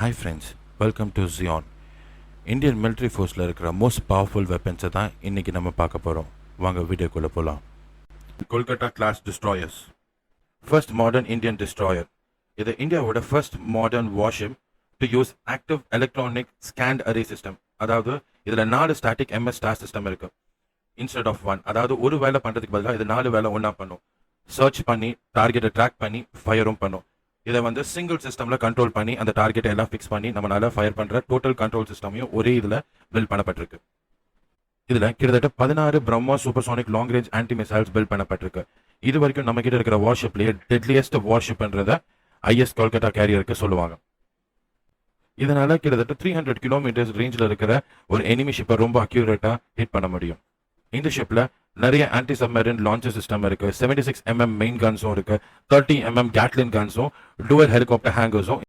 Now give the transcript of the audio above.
Hi friends, welcome to Zion. Indian military ஃபோர்ஸில் இருக்கிற most powerful வெப்பன்ஸை தான் இன்றைக்கி நம்ம பார்க்க போகிறோம். வாங்க வீடியோக்குள்ளே போகலாம். Kolkata class destroyers. First modern Indian destroyer. இது இந்தியாவோட first modern warship to use active electronic scanned array system. அதாவது இதில் 4 ஸ்டாட்டிக் MS ஸ்டார் சிஸ்டம் இருக்குது இன்ஸ்டெட் ஆஃப் 1. அதாவது ஒரு வேலை பண்ணுறதுக்கு பதிலாக இது 4 வேலை ஒன்றா பண்ணும். சர்ச் பண்ணி டார்கெட்டை ட்ராக் பண்ணி ஃபயரும் பண்ணும். இதை வந்து சிங்கிள் சிஸ்டமில் கண்ட்ரோல் பண்ணி அந்த டார்கெட்டை எல்லாம் ஃபிக்ஸ் பண்ணி நம்மளால ஃபயர் பண்ணுற டோட்டல் கண்ட்ரோல் சிஸ்டமையும் ஒரே இதில் பில்ட் பண்ணப்பட்டிருக்கு. இதில் கிட்டத்தட்ட 16 BrahMos supersonic long range anti missiles built பண்ணப்பட்டிருக்கு. இது வரைக்கும் நம்ம கிட்ட இருக்கிற வார்ஷிப்லேயே டெட்லியஸ்ட் வார்ஷிப்ன்றதை IS கொல்கட்டா கேரியருக்கு சொல்லுவாங்க. இதனால கிட்டத்தட்ட 300 கிலோமீட்டர்ஸ் ரேஞ்சில் இருக்கிற ஒரு எனிமி ஷிப்பை ரொம்ப அக்யூரேட்டாக ஹிட் பண்ண முடியும். இந்த ஷிப்பில் நிறைய ஆன்டி சப்மரின் லான்ச்சர் சிஸ்டம் இருக்கு. 76 mm மெயின் கன்ஸும் இருக்கு, 30 mm Catelyn consume, twelve helicopter ஹேங்கர்ஸும்